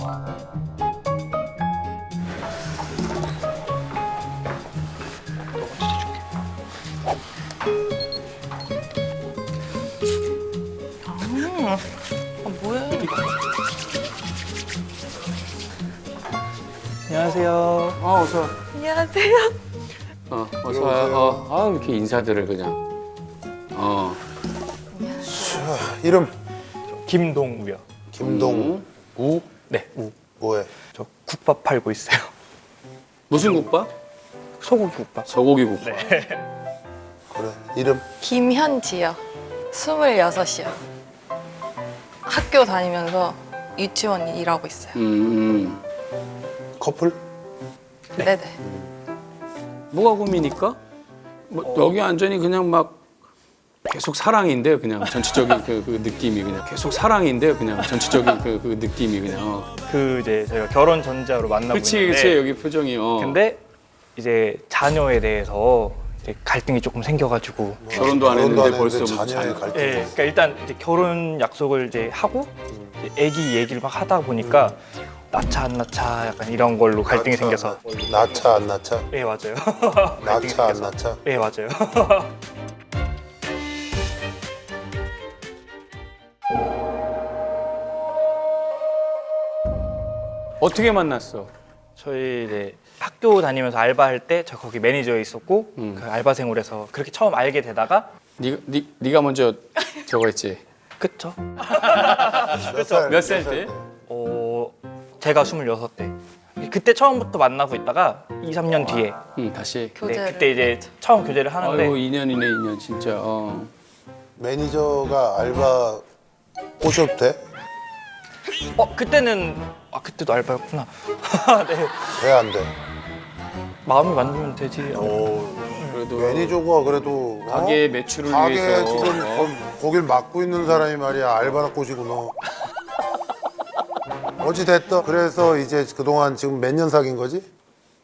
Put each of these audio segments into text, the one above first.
뭐야? 안녕하세요. 어서. 안녕하세요. 어서 와요. 아 이렇게 인사들을 그냥. 이름 김동우요. 김동우. 우? 네, 우. 뭐해? 저 국밥 팔고 있어요. 무슨 국밥? 소고기 국밥. 소고기 국밥. 그래. 이름 김현지요. 26이요. 학교 다니면서 유치원 일하고 있어요. 커플? 네네. 뭐가 고민일까? 뭐 여기 완전히 그냥 막 계속 사랑인데요. 그냥 전체적인 그 느낌이 그냥 계속 사랑인데요. 그냥 전체적인 그 느낌이 그냥. 그 이제 저희가 결혼 전자로 만나고 그렇지, 있는데 그렇지. 여기 표정이. 근데 이제 자녀에 대해서 이제 갈등이 조금 생겨가지고 결혼도 안 했는데 벌써 무슨 자녀의 자녀. 갈등. 예, 그러니까 일단 이제 결혼 약속을 이제 하고 이제 아기 얘기를 막 하다 보니까 낳자 안 낳자 약간 이런 걸로 갈등이 생겨서 낳자 안 낳자? 예 맞아요. 갈등이 낳자 안 생겨서. 낳자? 예 맞아요. 어떻게 만났어? 저희 이제 학교 다니면서 알바할 때 저 거기 매니저에 있었고 그 알바생으로 그렇게 처음 알게 되다가 네가 먼저 저거 했지. 그쵸? 몇 살 때? 제가 26때 그때 처음부터 만나고 있다가 2, 3년 뒤에 다시. 교제를. 그때 이제 처음 교제를 하는데 아이고 2년이네 2년 진짜. 매니저가 알바 꼬셔도 돼? 그때는 그때도 알바였구나. 네. 돼 안 돼? 마음이 맞으면 되지. 그래도 매니저가 그래도 가게 매출을 가게 위해서. 지금 거길 맡고 있는 사람이 말이야 알바나 꼬시고 너. 어찌 됐든 그래서 이제 그동안 지금 몇 년 사귄 거지?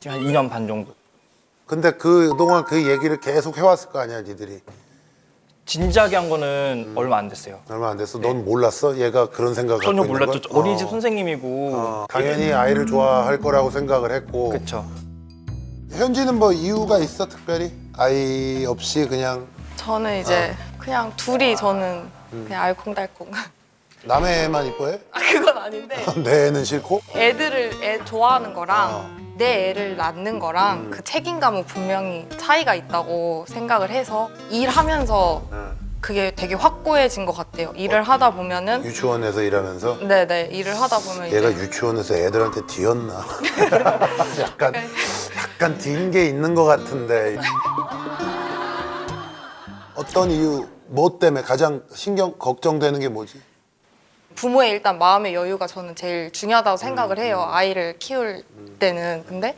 지금 한 2년 반 정도. 근데 그동안 그 얘기를 계속 해왔을 거 아니야 니들이. 진지하게 한 거는 얼마 안 됐어요. 얼마 안 됐어? 넌 몰랐어? 얘가 그런 생각을 전혀 갖고 있는 몰랐죠. 걸? 어린이집 선생님이고. 당연히 아이를 좋아할 거라고 생각을 했고. 그쵸. 현지는 뭐 이유가 있어 특별히? 아이 없이 그냥 저는 이제 그냥 둘이 저는 그냥 알콩달콩. 남의 애만 이뻐해? 그건 아닌데 내 애는 싫고? 애 좋아하는 거랑 내 애를 낳는 거랑 그 책임감은 분명히 차이가 있다고 생각을 해서 일하면서 그게 되게 확고해진 것 같아요. 일을 하다 보면은 유치원에서 일하면서 네네 일을 하다 보면 얘가 이제 유치원에서 애들한테 뒤었나? 약간 뒤인 게 있는 것 같은데 어떤 이유, 뭐 때문에 가장 신경 걱정되는 게 뭐지? 부모의 일단 마음의 여유가 저는 제일 중요하다고 생각을 해요. 아이를 키울 때는. 근데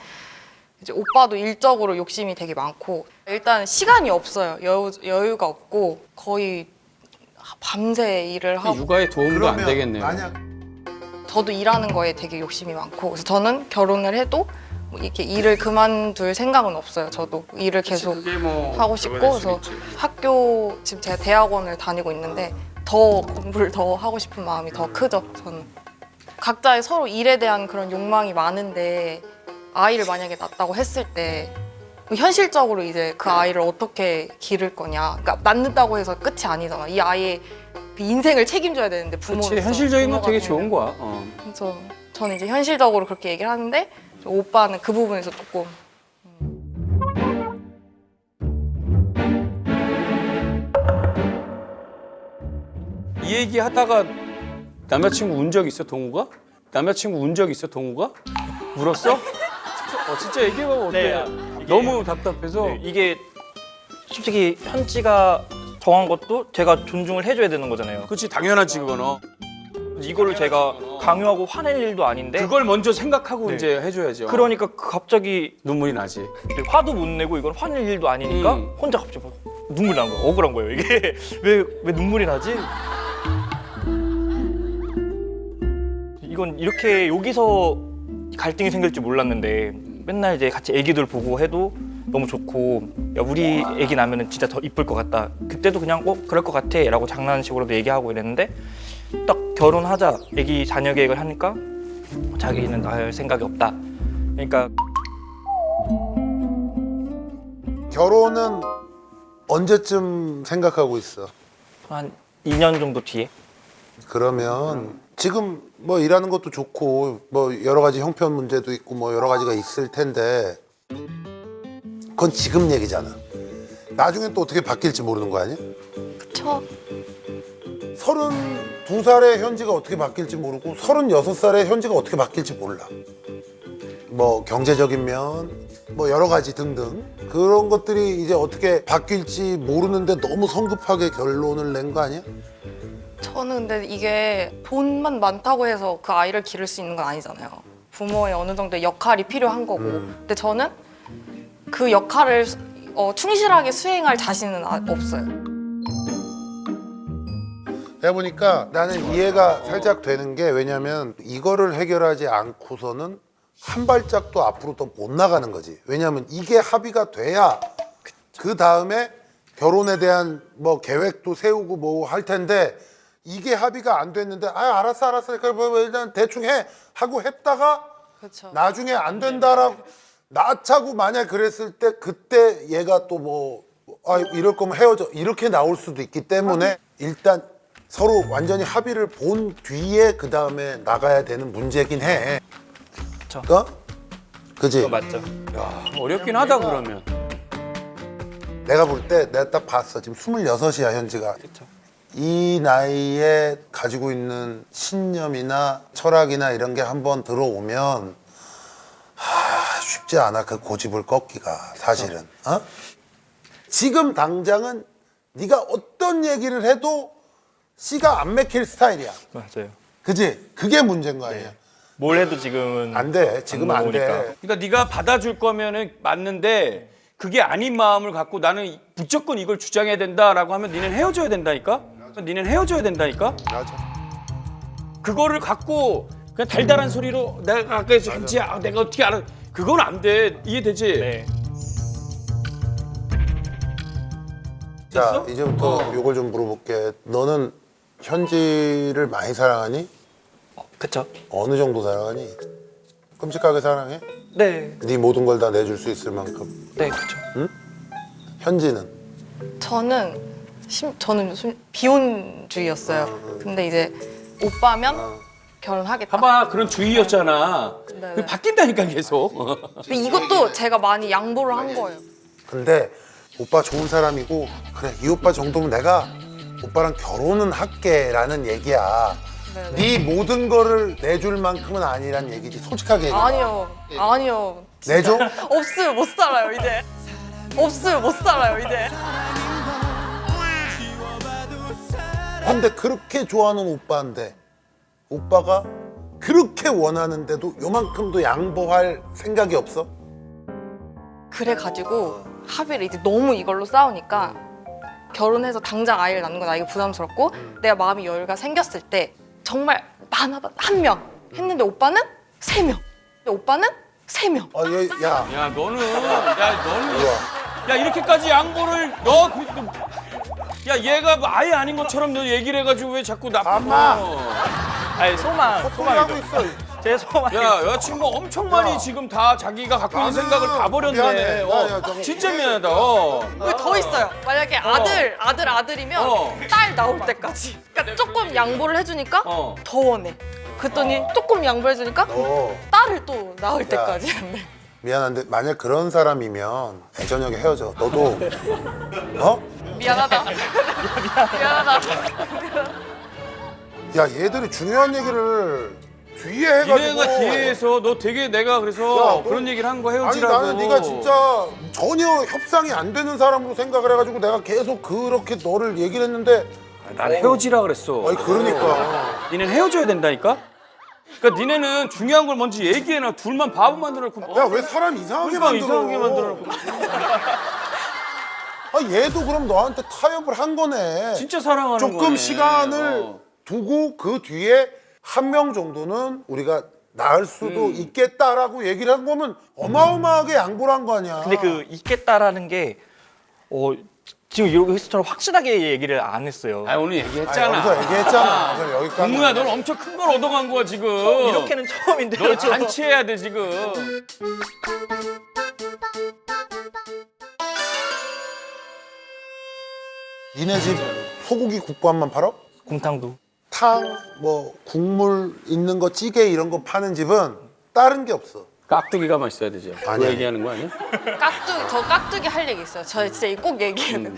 이제 오빠도 일적으로 욕심이 되게 많고 일단 시간이 없어요. 여유가 없고 거의 밤새 일을 하고 육아에 도움도 안 되겠네요. 만약 저도 일하는 거에 되게 욕심이 많고 그래서 저는 결혼을 해도 뭐 이렇게 일을 그만둘 생각은 없어요. 저도 일을 계속 그게 뭐 하고 싶고 그거일 수 그래서 있지. 학교 지금 제가 대학원을 다니고 있는데 더 공부를 더 하고 싶은 마음이 더 크죠. 저는 각자의 서로 일에 대한 그런 욕망이 많은데 아이를 만약에 낳았다고 했을 때 현실적으로 이제 그 아이를 어떻게 기를 거냐. 그러니까 낳는다고 해서 끝이 아니잖아. 이 아이의 그 인생을 책임져야 되는데 부모로서. 그렇지 현실적인 건 부모가 되게 되면. 좋은 거야. 그래서 저는 이제 현실적으로 그렇게 얘기를 하는데 오빠는 그 부분에서 조금 이 얘기 하다가 남자친구 운 적 있어 동우가? 남자친구 운 적 있어 동우가? 울었어? 진짜 얘기해봐 어때? 네. 너무 답답해서. 네, 이게 솔직히 현지가 정한 것도 제가 존중을 해줘야 되는 거잖아요. 그렇지 당연하지 그거는. 이거를 제가 강요하고 화낼 일도 아닌데 그걸 먼저 생각하고 네. 이제 해줘야죠. 그러니까 갑자기 눈물이 나지. 화도 못 내고 이건 화낼 일도 아니니까 혼자 갑자기 막 눈물이 난 거예요. 억울한 거예요. 이게 왜 눈물이 나지? 이건 이렇게 여기서 갈등이 생길 줄 몰랐는데 맨날 이제 같이 애기들 보고 해도 너무 좋고 야 우리 애기 나면은 진짜 더 이쁠 것 같다. 그때도 그냥 그럴 것 같아 라고 장난식으로도 얘기하고 이랬는데 딱 결혼하자 애기 자녀 계획을 하니까 자기는 낳을 생각이 없다. 그러니까 결혼은 언제쯤 생각하고 있어? 한 2년 정도 뒤에. 그러면 지금 뭐 일하는 것도 좋고 뭐 여러 가지 형편 문제도 있고 뭐 여러 가지가 있을 텐데 그건 지금 얘기잖아. 나중에 또 어떻게 바뀔지 모르는 거 아니야? 그쵸? 32살의 현지가 어떻게 바뀔지 모르고 36살의 현지가 어떻게 바뀔지 몰라. 뭐 경제적인 면, 뭐 여러 가지 등등 그런 것들이 이제 어떻게 바뀔지 모르는데 너무 성급하게 결론을 낸 거 아니야? 저는 근데 이게 돈만 많다고 해서 그 아이를 기를 수 있는 건 아니잖아요. 부모의 어느 정도 역할이 필요한 거고. 근데 저는 그 역할을 충실하게 수행할 자신은 없어요. 내가 보니까 나는 이해가 살짝 되는 게 왜냐면 이거를 해결하지 않고서는 한 발짝도 앞으로 더 못 나가는 거지. 왜냐면 이게 합의가 돼야 그 다음에 결혼에 대한 뭐 계획도 세우고 뭐 할 텐데 이게 합의가 안 됐는데 아 알았어 그럼 일단 대충 해 하고 했다가 그렇죠. 나중에 안 된다라고 나차고 만약 그랬을 때 그때 얘가 또 뭐 아 이럴 거면 헤어져 이렇게 나올 수도 있기 때문에 일단 서로 완전히 합의를 본 뒤에 그 다음에 나가야 되는 문제긴 해. 그쵸. 그지? 그거 맞죠? 야, 어렵긴 하다 그러면. 내가 볼 때 내가 딱 봤어. 지금 26이야 현지가. 그쵸. 이 나이에 가지고 있는 신념이나 철학이나 이런 게 한번 들어오면 쉽지 않아 그 고집을 꺾기가 사실은. 어? 지금 당장은 네가 어떤 얘기를 해도 씨가 안 맥힐 스타일이야. 맞아요. 그지? 그게 문제인 거 아니야. 뭘 해도 지금은 안 돼. 지금 안 돼. 넘어오니까. 그러니까 네가 받아줄 거면은 맞는데 그게 아닌 마음을 갖고 나는 무조건 이걸 주장해야 된다라고 하면 니는 헤어져야 된다니까? 니는 헤어져야 된다니까? 맞아. 그거를 갖고 그냥 달달한 소리로 내가 아까 해서 현지야 내가 어떻게 알아? 그건 안 돼. 이해되지? 네. 자, 됐어? 이제부터 요걸 좀 물어볼게. 너는 현지를 많이 사랑하니? 그쵸. 어느 정도 사랑하니? 끔찍하게 사랑해? 네. 네 모든 걸 다 내줄 수 있을 만큼. 네, 그쵸. 현지는? 저는 비혼주의였어요. 근데 이제 오빠면 결혼하겠다. 봐봐 그런 주의였잖아. 네. 그게 바뀐다니까 계속. 근데 이것도 제가 많이 양보를 한 거예요. 근데 오빠 좋은 사람이고 그래 이 오빠 정도면 내가 오빠랑 결혼은 할게 라는 얘기야. 네네. 네 모든 거를 내줄 만큼은 아니란 얘기지. 솔직하게 얘기해. 아니요. 내줘? 없으면 못 살아요 이제. 없으면 못 살아요 이제. 근데 그렇게 좋아하는 오빠인데 오빠가 그렇게 원하는데도 요만큼도 양보할 생각이 없어? 그래가지고 합의를 이제 너무 이걸로 싸우니까 결혼해서 당장 아이를 낳는 건 나에게 부담스럽고 내가 마음이 여유가 생겼을 때 정말 많아봐 한 명 했는데 오빠는 3명. 오빠는 3명. 야, 야 너는 우와. 야 이렇게까지 양보를 너 야 얘가 뭐 아예 아닌 것처럼 너 얘기를 해가지고 왜 자꾸 아마. 아니 소망, 소리하고 소망이죠. 있어. 제 소망. 야 여자친구 엄청 많이 야. 지금 다 자기가 갖고 있는 나는 생각을 다 버렸네. 미안해. 야, 저거. 진짜 미안하다. 그리고 더 있어요. 만약에 아들이면 딸 나올 때까지. 그러니까 조금 양보를 해주니까 어. 더 원해. 그랬더니 조금 양보해주니까 너 딸을 또 낳을 때까지. 네. 미안한데 만약 그런 사람이면 저녁에 헤어져. 너도 어? 미안하다. 미안하다. 야 얘들이 중요한 얘기를 뒤에 해가지고. 니네가 뒤에서 너 되게 내가 그래서 야, 너- 그런 얘기를 한 거 아니 헤어지라고. 나는 네가 진짜 전혀 협상이 안 되는 사람으로 생각을 해가지고 내가 계속 그렇게 너를 얘기를 했는데 난 헤어지라 그랬어. 아니 그러니까 니는 헤어져야 된다니까? 그러니까 니네는 중요한 걸 먼저 얘기해놔. 둘만 바보 만들어놓고. 야 왜 사람 이상하게 그러니까 만들어? 이상하게 만들어놓고. 아 얘도 그럼 너한테 타협을 한 거네. 진짜 사랑하는 거네. 조금 시간을 어. 두고 그 뒤에 한 명 정도는 우리가 낳을 수도 있겠다라고 얘기를 한 거면 어마어마하게 양보를 한 거 아니야. 근데 그 있겠다라는 게 지금 여기서처럼 확실하게 얘기를 안 했어요. 아 오늘 아니, 얘기했잖아. 여기서 얘기했잖아. 그래서 여기까지. 동무야 넌 엄청 큰 걸 얻어간 거야 지금. 이렇게는 처음인데. 널 잔치해야 돼 지금. 니네 집 소고기 국밥만 팔어? 곰탕도. 탕, 뭐 국물 있는 거 찌개 이런 거 파는 집은 다른 게 없어. 깍두기가 맛있어야 되죠. 아니야. 그거 얘기하는 거 아니야? 저 깍두기 할 얘기 있어요. 저 진짜 이거 꼭 얘기해야 돼요.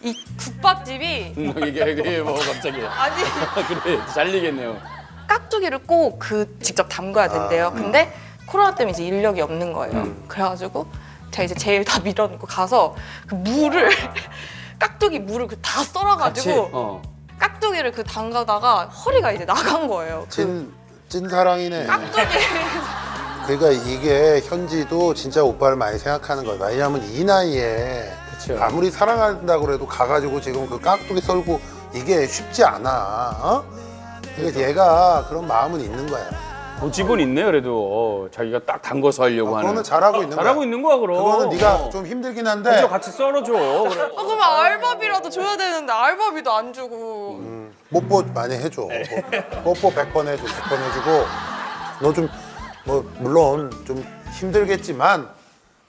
이 국밥집이 너 얘기해 뭐 갑자기. 아니 그래 잘리겠네요. 깍두기를 꼭 직접 담가야 된대요. 근데 코로나 때문에 이제 인력이 없는 거예요. 그래가지고 제가 이제 제일 다 밀어놓고 가서 그 물을 깍두기 물을 다 같이. 썰어가지고 깍두기를 그 담가다가 허리가 이제 나간 거예요. 찐 사랑이네. 깍두기 그러니까 이게 현지도 진짜 오빠를 많이 생각하는 거야. 왜냐하면 이 나이에 그쵸. 아무리 사랑한다고 그래도 가가지고 지금 그 깍두기 썰고 이게 쉽지 않아. 어? 그러니까 얘가 그런 마음은 있는 거야. 고집은 있네 그래도 자기가 딱 담궈서 하려고 하는. 그거는 잘하고 있는 거야. 잘하고 있는 거야 그럼. 그거는 네가 좀 힘들긴 한데 먼저 같이 썰어줘. 그래. 그러면 알바비라도 줘야 되는데 알바비도 안 주고 뽀뽀 많이 해줘. 뽀뽀 100번 해줘. 100번 해주고 너 좀 뭐 물론 좀 힘들겠지만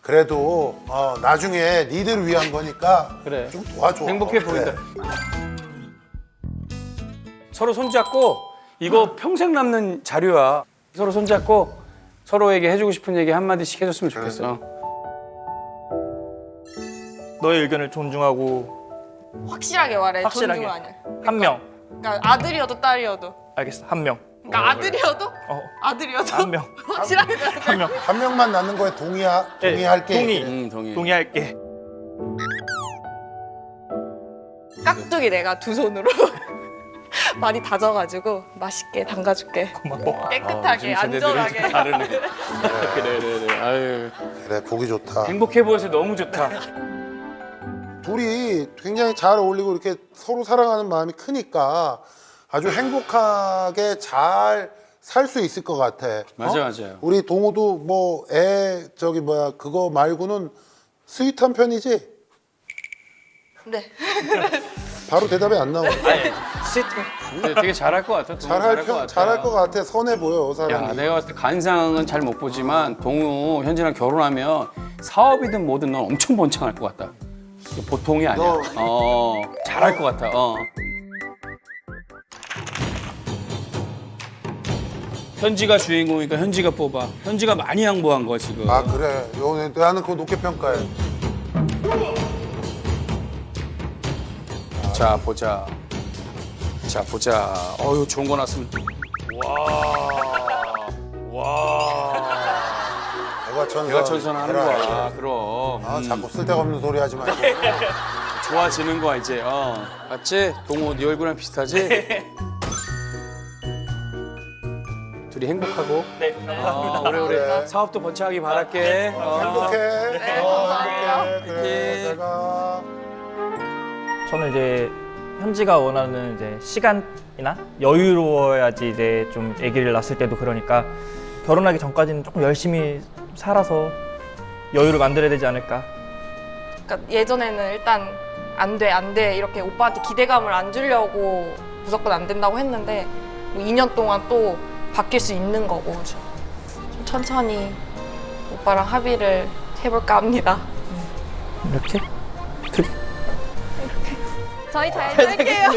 그래도 나중에 니들 위한 거니까 그래. 좀 도와줘. 행복해 그래. 보인다. 서로 손잡고 이거 평생 남는 자료야. 서로 손잡고 서로에게 해주고 싶은 얘기 한마디씩 해줬으면 좋겠어. 너의 의견을 존중하고 확실하게 말해. 확실하게. 존중 아니야. 한 명. 그러니까 아들이어도 딸이어도. 알겠어. 한 명. 그러니까 아들이어도 어. 아들이어도 한 명. 확실하게 한 명. 한 명만 낳는 거에 동의할게. 동의. 동의. 동의할게. 깍두기 내가 두 손으로 많이 다져가지고 맛있게 담가줄게. 고마워. 깨끗하게 요즘 세대들은 안전하게. 좀 다르네. 그래. 아유 그래 보기 좋다. 행복해 보여서 너무 좋다. 둘이 굉장히 잘 어울리고 이렇게 서로 사랑하는 마음이 크니까 아주 행복하게 잘 살 수 있을 것 같아. 맞아요. 우리 동호도 뭐 그거 말고는 스윗한 편이지? 네. 바로 대답이 안 나오네. 근데 되게 잘할 것 같아. 잘할 것 같아. 선해 보여 사람이. 야, 내가 봤을 때 간상은 잘 못 보지만 동우 현진이랑 결혼하면 사업이든 뭐든 넌 엄청 번창할 것 같다. 이게 보통이 아니야. 잘할 것 같아. 현지가 주인공이니까 현지가 뽑아. 현지가 많이 양보한 거야 지금. 아 그래. 나는 그거 높게 평가해. 자 보자. 어유 좋은 거 났으면. 와. 대과천선 하는 거야. 그럼. 자꾸 쓸데없는 소리 하지 말고. 좋아지는 거야 이제. 맞지? 동호 네 얼굴이랑 비슷하지? 둘이 행복하고. 네, 감사합니다. 그래. 그래. 사업도 번창하기 바랄게. 행복해. 감사합니다. 그래. 내가 저는 이제 현지가 원하는 이제 시간이나 여유로워야지 이제 좀 아기를 낳았을 때도 그러니까 결혼하기 전까지는 조금 열심히 살아서 여유를 만들어야 되지 않을까. 그러니까 예전에는 일단 안 돼 이렇게 오빠한테 기대감을 안 주려고 무조건 안 된다고 했는데 뭐 2년 동안 또 바뀔 수 있는 거고 좀 천천히 오빠랑 합의를 해볼까 합니다. 이렇게? 그래. 저희 잘 살게요.